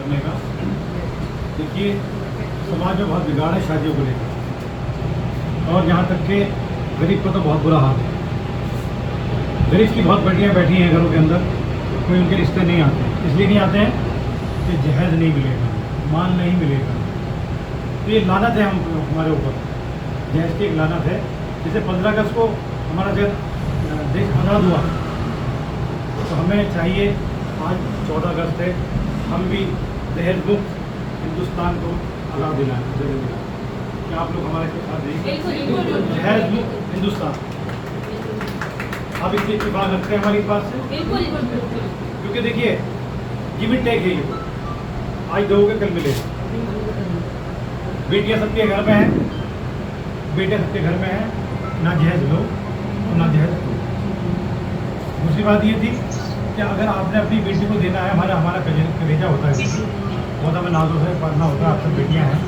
रोकने का। देखिए समाज में बहुत बिगाड़ है शादियों को लेकर, और यहाँ तक के गरीब का तो बहुत बुरा हाल है। गरीब की बहुत बेटियाँ बैठी हैं घरों के अंदर, कोई उनके रिश्ते नहीं आते। इसलिए नहीं आते हैं कि जहेज नहीं मिलेगा, माल नहीं मिलेगा। तो ये लानत है हमारे ऊपर, जहेज की एक लानत है। जैसे 15 अगस्त को हमारा जब देश आज़ाद हुआ तो हमें चाहिए, आज 14 अगस्त है, हम भी दहेज मुक्त हिंदुस्तान को आज़ाद दिलाएं। क्या आप लोग हमारे साथ देंगे? दहेज मुक्त हिंदुस्तान, आप इसकी इत्तेफाक रखते हैं हमारी इस बात से? क्योंकि देखिए गिव एंड टेक है ये, आज दोगे कल मिलेगा। बेटियां सबके घर में हैं, बेटे सबके घर में हैं, ना जहेज लो और ना जहेज दो। दूसरी बात ये थी कि अगर आपने अपनी बेटी को देना है, हमारा कलेजा होता है, बहुत हमें नाजों से पढ़ना होता है। आप सब बेटियाँ हैं,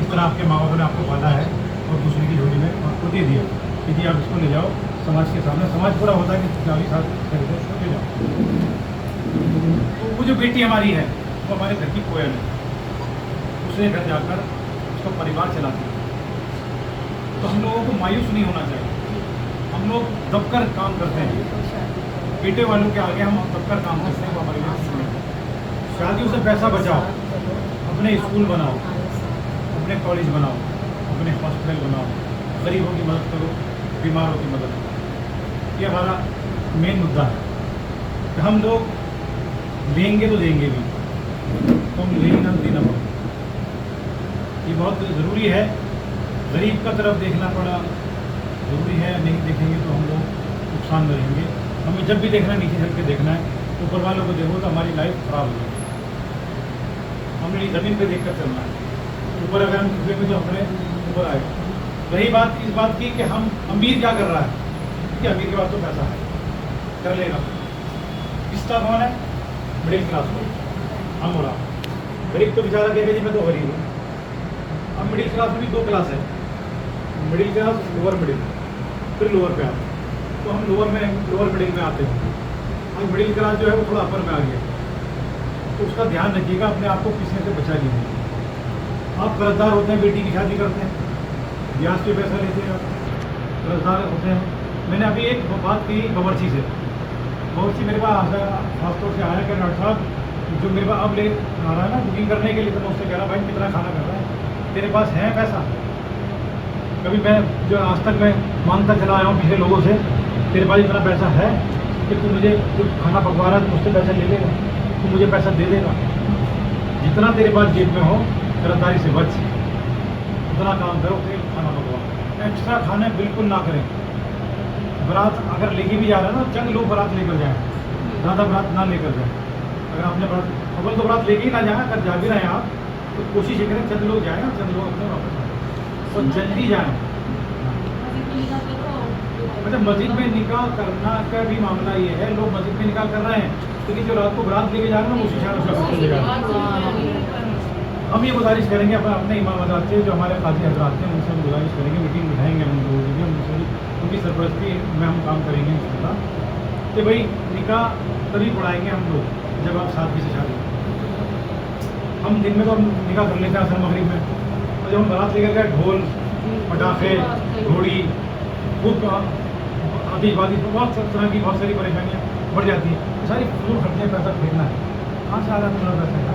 इस तरह आपके माँ बाप ने आपको पाला है और दूसरे की झोली में आपको दे दिया कि जी आप इसको ले जाओ समाज के सामने। समाज पूरा होता है कि 40 साल करके उसको ले जाओ। तो वो जो बेटी हमारी है वो हमारे घर की कोयल है, उसने घर जाकर उसका परिवार चलाती है। तो हम लोगों को मायूस नहीं होना चाहिए। हम लोग दबकर काम करते हैं, बेटे वालों के आगे हम दबकर काम करते हैं, वो हमारे लिए शादियों से पैसा बचाओ, अपने स्कूल बनाओ, अपने कॉलेज बनाओ, अपने हॉस्पिटल बनाओ, गरीबों की मदद करो, बीमारों की मदद करो। ये हमारा मेन मुद्दा है कि हम लोग लेंगे तो देंगे भी, तो हम लेंगे ना देना पड़ेगा। ये बहुत ज़रूरी है। गरीब का तरफ देखना पड़ा ज़रूरी है, नहीं देखेंगे तो हम लोग नुकसान में रहेंगे। हमें जब भी देखना है नीचे झुक के देखना है। ऊपर वालों को देखो तो हमारी लाइफ खराब हो जाएगी। हमें ज़मीन पे देखकर चलना है, ऊपर अगर हम झुकेंगे तो अपने ऊपर आएगा। रही बात इस बात की कि हम अमीर क्या कर रहा है, कि अमीर के पास तो पैसा है, कर लेगा। किसका कौन है? मिडिल क्लास को, हम हो रहा। गरीब तो बेचारा कहेगा जी मैं तो गरीब हूँ। अब मिडिल क्लास में भी 2 क्लास है, मिडिल क्लास, लोअर मिडिल, फिर लोअर पे आते हैं। तो हम लोअर मिडिल में आते हैं। अब मिडिल क्लास जो है वो थोड़ा अपर में आ गया, तो उसका ध्यान रखिएगा, अपने आप को किसी से बचा लीजिए। आप कर्जदार होते हैं, बेटी की शादी करते हैं, ब्याज पे पैसा लेते हैं, कर्जदार होते हैं। मैंने अभी एक बात की बावर्ची से, बावर्ची मेरे पास खासतौर से आया कि डॉक्टर साहब जो मेरे पास अब ले आ रहा है ना बुकिंग करने के लिए, तो मैं उससे कह रहा भाई कितना खाना कर रहा है, तेरे पास है पैसा? कभी मैं जो आज तक मैं मांगता चला आया हूँ पिछले लोगों से, तेरे पास इतना पैसा है कि तू मुझे जो खाना पकवा रहा है तो मुझसे पैसा ले लेगा, तू मुझे पैसा दे देगा? जितना तेरे पास जेब में हो कर्जदारी से बच, उतना काम करो, फिर खाना पकवा। एक्स्ट्रा खाने बिल्कुल ना करें। बारात अगर लेके भी जा रहे हैं ना, चंद लोग बारात लेकर जाएँ, ज़्यादा बारात ना लेकर जाएँ। अगर आपने बारात अव्वल तो बारात लेके ही ना जाए, अगर जा भी रहे हैं आप तो कोशिश ये करें चंद लोग जाएँ, चंद लोग अपने वापस आए और जल्दी जाएँ। अच्छा, मस्जिद में निकाह करना का भी मामला ये है, लोग मस्जिद में निकाह कर रहे हैं, लेकिन जो रात को बारात लेके जा रहे हैं ना, वो शीशा ले जा रहे हैं। हम ये गुजारिश करेंगे अपने इमाम हज़रात से, जो हमारे काजी हज़रात हैं, उनसे हम गुजारिश करेंगे, मीटिंग बिठाएंगे हम लोगों के लिए, उनकी सरपरस्ती में हम काम करेंगे इंशाअल्लाह कि भाई निकाह तभी पढ़ाएंगे हम लोग जब आप सादगी से शादी। हम दिन में तो हम निकाह कर लेते हैं असर मगरिब में, और जब हम बारात लेकर गए ढोल पटाखे घोड़ी खूब आतिशबाजी, बहुत तरह की बहुत सारी परेशानियाँ बढ़ जाती हैं। सारी फजूल खर्चे पैसा फेंकना है, कहाँ से आ रहा है तुम्हारा पैसा?